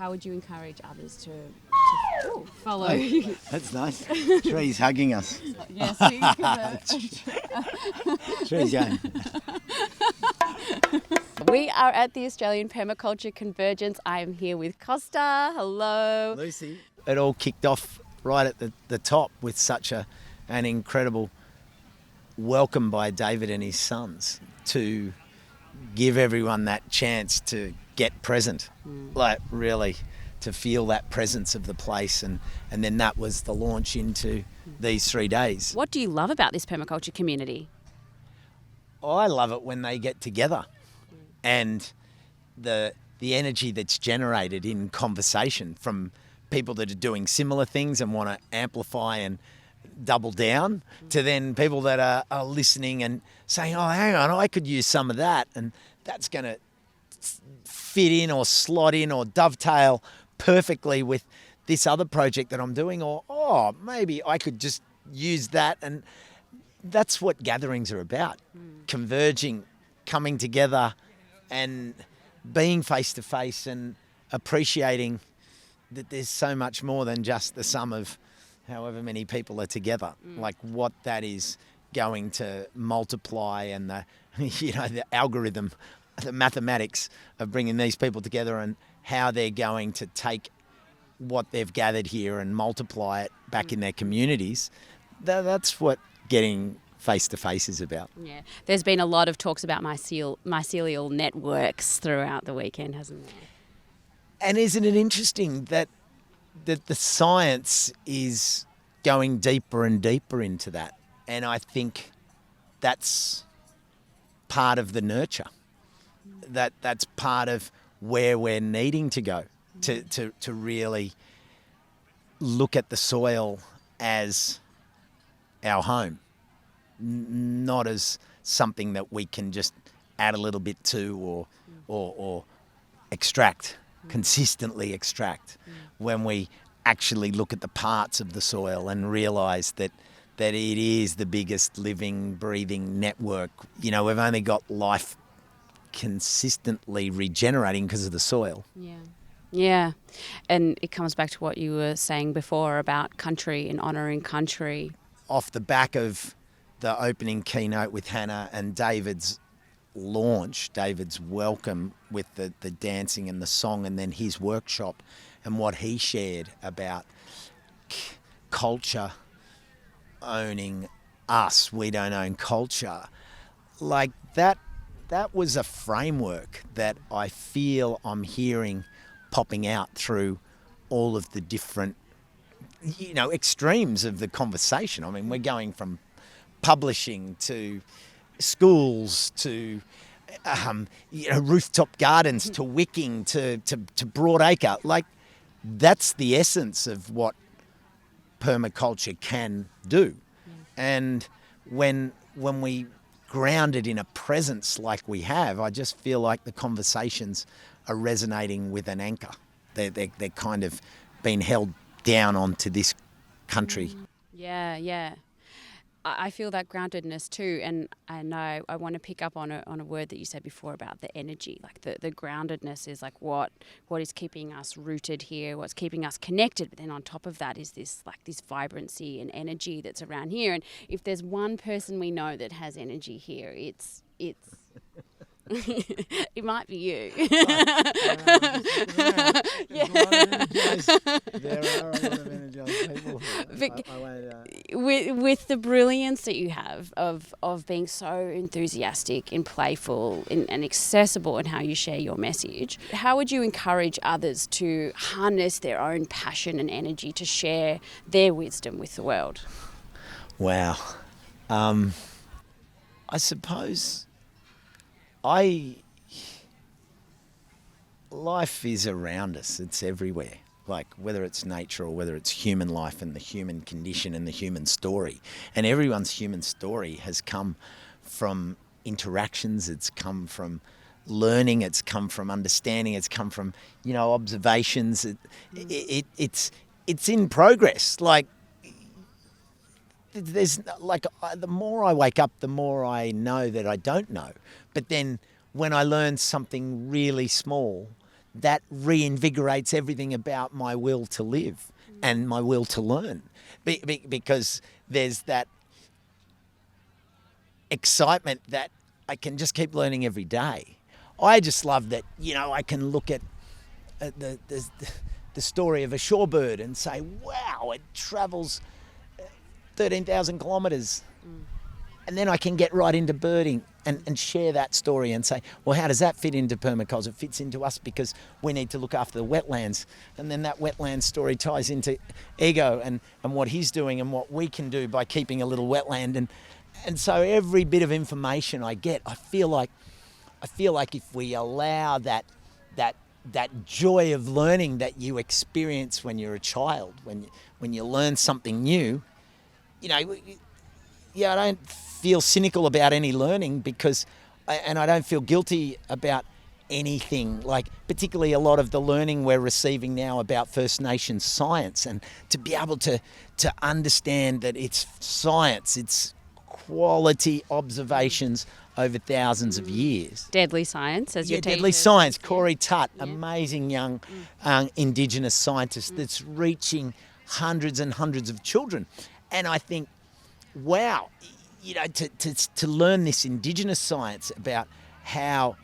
how would you encourage others to follow? Oh, that's nice. Trees hugging us. Yes. Trees going. We are at the Australian Permaculture Convergence. I am here with Costa. Hello. Lucy. It all kicked off right at the top with such an incredible welcome by David and his sons to give everyone that chance to get present, like really to feel that presence of the place, and then that was the launch into these 3 days. What do you love about this permaculture community? I love it when they get together and the energy that's generated in conversation from people that are doing similar things and want to amplify and double down to then people that are listening and saying, oh, hang on, I could use some of that, and that's going to fit in or slot in or dovetail perfectly with this other project that I'm doing, or oh, maybe I could just use that. And that's what gatherings are about, converging, coming together and being face to face and appreciating that there's so much more than just the sum of however many people are together, like what that is going to multiply, and the algorithm, the mathematics of bringing these people together and how they're going to take what they've gathered here and multiply it back in their communities. That's what getting face-to-face is about. Yeah, there's been a lot of talks about mycelial networks throughout the weekend, hasn't there? And isn't it interesting that the science is going deeper and deeper into that? And I think that's part of the nurture. That's part of where we're needing to go to really look at the soil as our home, not as something that we can just add a little bit to or extract, consistently extract. When we actually look at the parts of the soil and realise that it is the biggest living, breathing network. We've only got life consistently regenerating because of the soil. Yeah. And it comes back to what you were saying before about country and honouring country. Off the back of the opening keynote with Hannah and David's launch, David's welcome with the dancing and the song, and then his workshop and what he shared about culture owning us. We don't own culture. Like that was a framework that I feel I'm hearing popping out through all of the different, extremes of the conversation. I mean, we're going from publishing to schools to rooftop gardens to wicking to broadacre. Like, that's the essence of what permaculture can do. And when we ground it in a presence like we have, I just feel like the conversations are resonating with an anchor. They're kind of being held down onto this country. Yeah. I feel that groundedness too, and I want to pick up on a word that you said before about the energy. Like the groundedness is like what is keeping us rooted here, what's keeping us connected. But then on top of that is this vibrancy and energy that's around here. And if there's one person we know that has energy here, it's it might be you. There are a lot of energized people. With the brilliance that you have of being so enthusiastic and playful and accessible in how you share your message, how would you encourage others to harness their own passion and energy to share their wisdom with the world? Wow. I suppose life is around us. It's everywhere. Like, whether it's nature or whether it's human life and the human condition and the human story. And everyone's human story has come from interactions. It's come from learning. It's come from understanding. It's come from, observations. It's in progress. Like, there's the more I wake up, the more I know that I don't know. But then when I learn something really small, that reinvigorates everything about my will to live and my will to learn. Because there's that excitement that I can just keep learning every day. I just love that, I can look at the story of a shorebird and say, wow, it travels 13,000 kilometres. And then I can get right into birding and share that story and say, well, how does that fit into permaculture? It fits into us because we need to look after the wetlands. And then that wetland story ties into Ego and what he's doing and what we can do by keeping a little wetland. And so every bit of information I get, I feel like if we allow that joy of learning that you experience when you're a child, when you learn something new, I don't feel cynical about any learning because I don't feel guilty about anything, like particularly a lot of the learning we're receiving now about First Nations science, and to be able to understand that it's science, it's quality observations over thousands of years. Deadly science, as your teacher. Deadly science. Corey Tutt, amazing young Indigenous scientist that's reaching hundreds and hundreds of children. And I think, wow, to learn this Indigenous science about how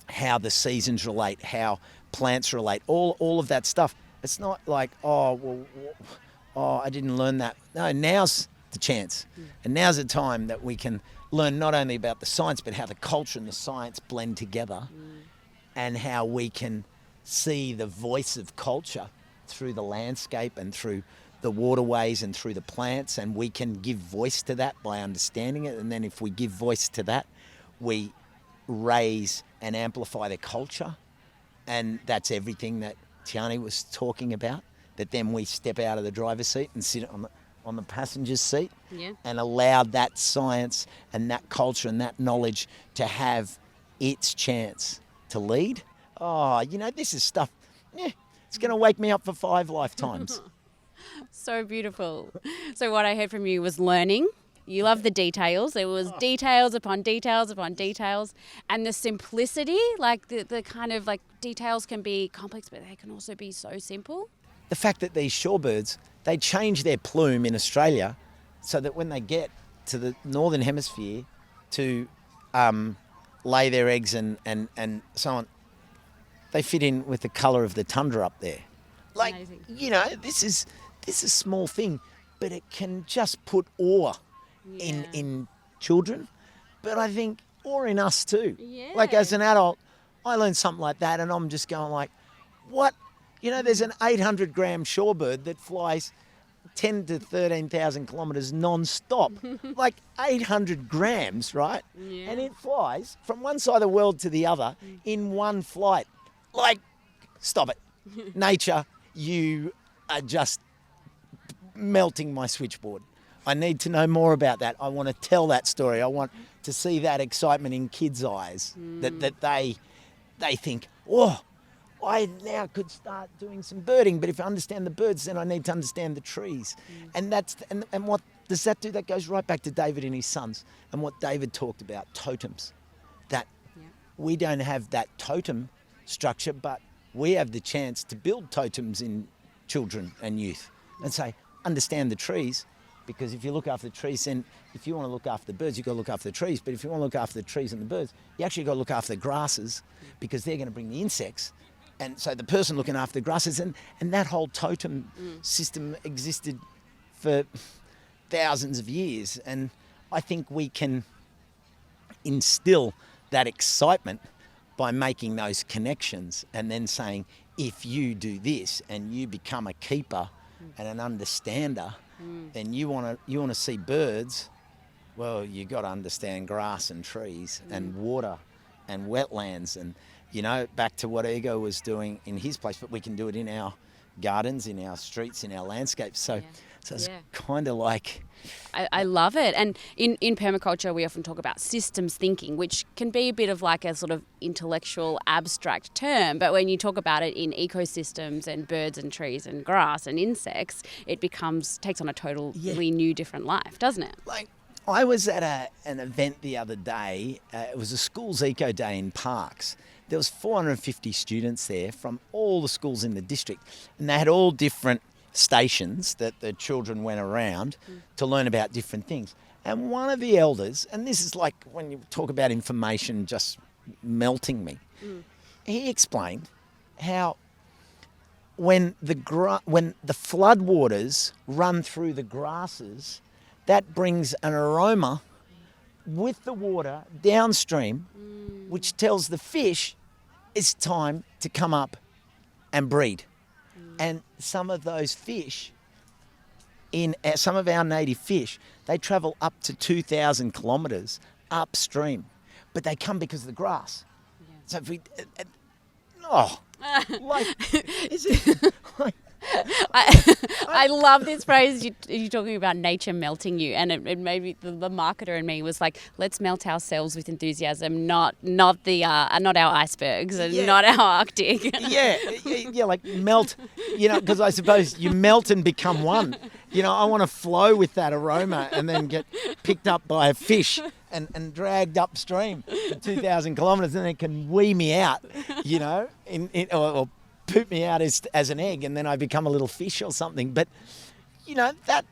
the seasons relate, how plants relate, all of that stuff. It's not like, I didn't learn that. No, now's the chance. And now's the time that we can learn not only about the science, but how the culture and the science blend together, and how we can see the voice of culture through the landscape and through the waterways and through the plants, and we can give voice to that by understanding it. And then if we give voice to that, we raise and amplify the culture. And that's everything that Tiani was talking about, that then we step out of the driver's seat and sit on the passenger's seat and allow that science and that culture and that knowledge to have its chance to lead. This is stuff, it's going to wake me up for 5 lifetimes. So beautiful. So what I heard from you was learning. You love the details. There was details upon details upon details. And the simplicity, like the kind of like details can be complex, but they can also be so simple. The fact that these shorebirds, they change their plume in Australia so that when they get to the northern hemisphere to lay their eggs and so on, they fit in with the colour of the tundra up there. Like, amazing. This is a small thing, but it can just put awe in children, but I think awe in us too. Yeah. Like as an adult, I learned something like that and I'm just going like, what? There's an 800-gram shorebird that flies 10 to 13,000 kilometres non-stop. Like 800 grams, right? Yeah. And it flies from one side of the world to the other in one flight. Like, stop it. Nature, you are just melting my switchboard. I need to know more about that. I want to tell that story. I want to see that excitement in kids' eyes, that they think, I now could start doing some birding, but if I understand the birds, then I need to understand the trees. And and what does that do? That goes right back to David and his sons and what David talked about, totems. That we don't have that totem structure, but we have the chance to build totems in children and youth and say, understand the trees, because if you look after the trees, then if you want to look after the birds, you've got to look after the trees. But if you want to look after the trees and the birds, you actually got to look after the grasses, because they're going to bring the insects. And so the person looking after the grasses, and that whole totem system existed for thousands of years. And I think we can instill that excitement by making those connections and then saying, if you do this and you become a keeper and an understander, then you want to see birds, well, you got to understand grass and trees and water and wetlands and, back to what Ego was doing in his place, but we can do it in our gardens, in our streets, in our landscapes. So it's kind of like... I love it. And in permaculture, we often talk about systems thinking, which can be a bit of like a sort of intellectual, abstract term. But when you talk about it in ecosystems and birds and trees and grass and insects, it takes on a totally new, different life, doesn't it? Like, I was at an event the other day. It was a school's eco day in Parks. there was 450 students there from all the schools in the district, and they had all different stations that the children went around to learn about different things. And one of the elders, and this is like when you talk about information just melting me, he explained how when the floodwaters run through the grasses, that brings an aroma with the water downstream, which tells the fish it's time to come up and breed. And some of those fish, some of our native fish, they travel up to 2,000 kilometres upstream, but they come because of the grass. Yeah. So if we, is it? I love this phrase you're talking about, nature melting you, and it made me, the marketer in me was like, let's melt ourselves with enthusiasm, not our icebergs and not our Arctic. yeah, like melt, because I suppose you melt and become one. I want to flow with that aroma and then get picked up by a fish and dragged upstream for 2,000 kilometres, and it can wee me out, or poop me out as an egg, and then I become a little fish or something. But that,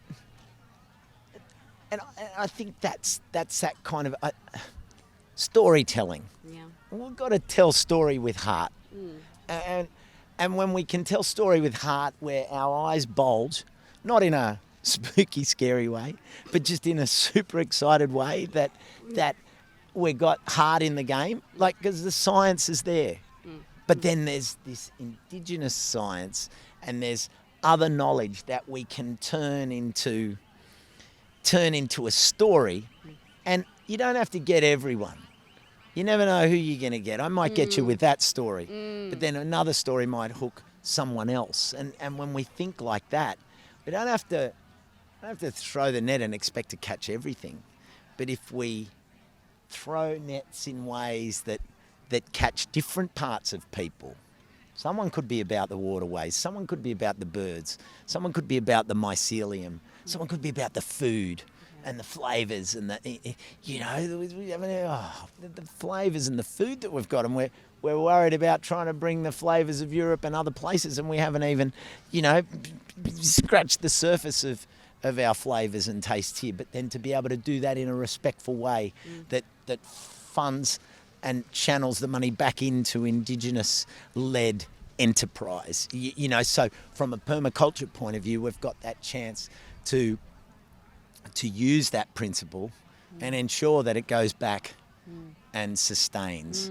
and I think that's that kind of storytelling. Yeah, we've got to tell story with heart, and when we can tell story with heart, where our eyes bulge, not in a spooky, scary way, but just in a super excited way that we got heart in the game, because the science is there. But then there's this indigenous science, and there's other knowledge that we can turn into a story. And you don't have to get everyone. You never know who you're going to get. I might get you with that story, but then another story might hook someone else. And when we think like that, we don't have to throw the net and expect to catch everything. But if we throw nets in ways that catch different parts of people. Someone could be about the waterways, someone could be about the birds, someone could be about the mycelium, someone could be about the food and the flavours and the flavours and the food that we've got, and we're worried about trying to bring the flavours of Europe and other places, and we haven't even, scratched the surface of our flavours and tastes here. But then to be able to do that in a respectful way that funds and channels the money back into Indigenous-led enterprise. So from a permaculture point of view, we've got that chance to use that principle and ensure that it goes back and sustains.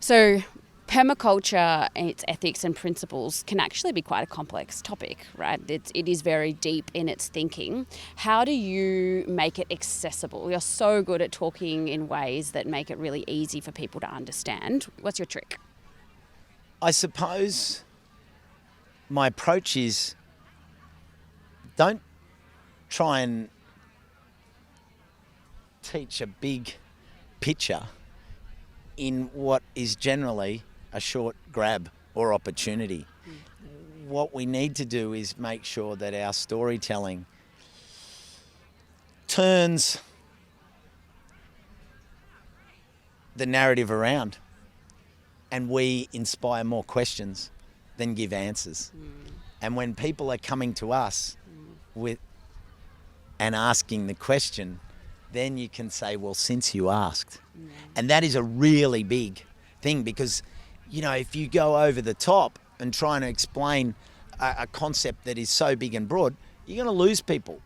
So permaculture and its ethics and principles can actually be quite a complex topic, right? It is very deep in its thinking. How do you make it accessible? You're so good at talking in ways that make it really easy for people to understand. What's your trick? I suppose my approach is, don't try and teach a big picture in what is generally a short grab or opportunity. What we need to do is make sure that our storytelling turns the narrative around, and we inspire more questions than give answers. And when people are coming to us with and asking the question, then you can say, well, since you asked. And that is a really big thing, because if you go over the top and trying to explain a concept that is so big and broad, you're going to lose people.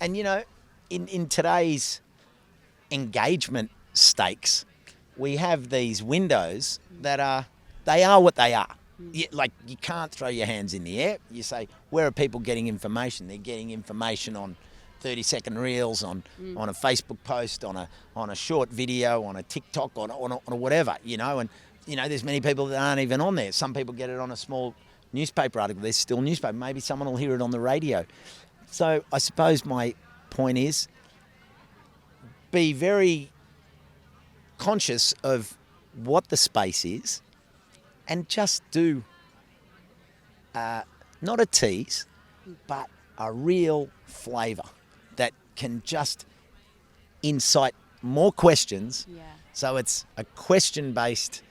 And in today's engagement stakes, we have these windows that are what they are. You can't throw your hands in the air. You say, where are people getting information? They're getting information on 30-second reels, on a Facebook post, on a short video, on a TikTok, on a whatever, and there's many people that aren't even on there. Some people get it on a small newspaper article. There's still newspaper. Maybe someone will hear it on the radio. So I suppose my point is, be very conscious of what the space is, and just do not a tease, but a real flavour that can just incite more questions. Yeah. So it's a question-based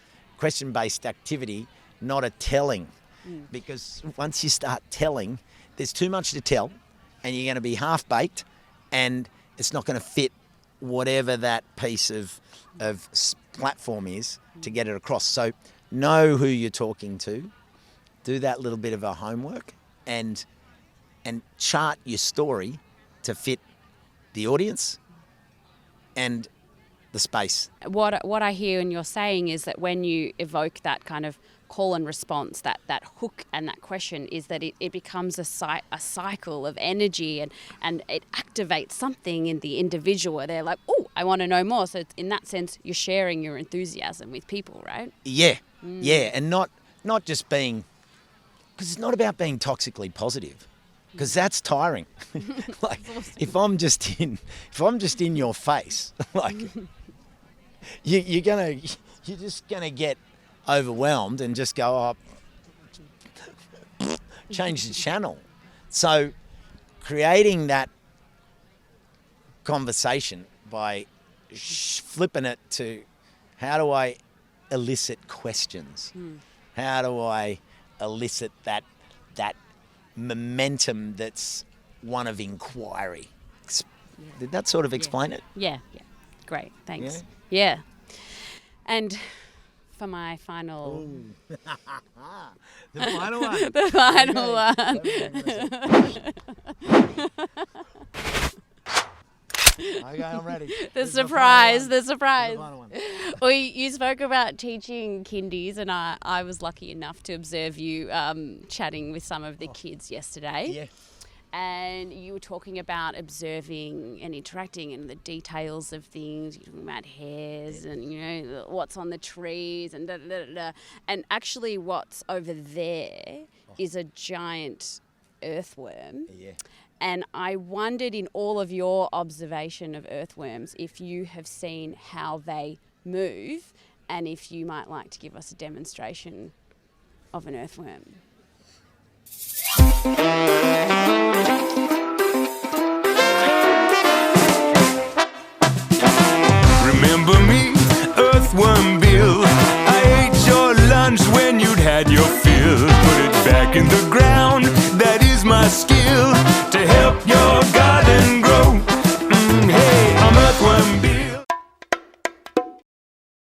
question-based activity, not a telling. Because once you start telling, there's too much to tell, and you're going to be half-baked, and it's not going to fit whatever that piece of platform is to get it across. So know who you're talking to, do that little bit of a homework, and chart your story to fit the audience and the space. What I hear and you're saying is that when you evoke that kind of call and response, that hook and that question, is that it becomes a cycle of energy, and it activates something in the individual where they're like, oh, I want to know more. So in that sense, you're sharing your enthusiasm with people, right? Yeah, and not just being, because it's not about being toxically positive, because that's tiring. Like if I'm just in your face, like you're just gonna get overwhelmed and just go, change the channel. So creating that conversation by flipping it to, how do I elicit questions? How do I elicit that momentum that's one of inquiry? Did that sort of explain it? Yeah. Great, thanks. Yeah. And for my final... The final one. The final one. Okay, I'm ready. The surprise. The final one. Well, you spoke about teaching kindies, and I was lucky enough to observe you chatting with some of the kids yesterday. Yeah. And you were talking about observing and interacting and the details of things. You're talking about hairs and, what's on the trees and da-da-da-da. And actually what's over there is a giant earthworm. Yeah. And I wondered, in all of your observation of earthworms, if you have seen how they move, and if you might like to give us a demonstration of an earthworm. Remember me, Earthworm Bill? I ate your lunch when you'd had your fill. Put it back in the ground, that is my skill.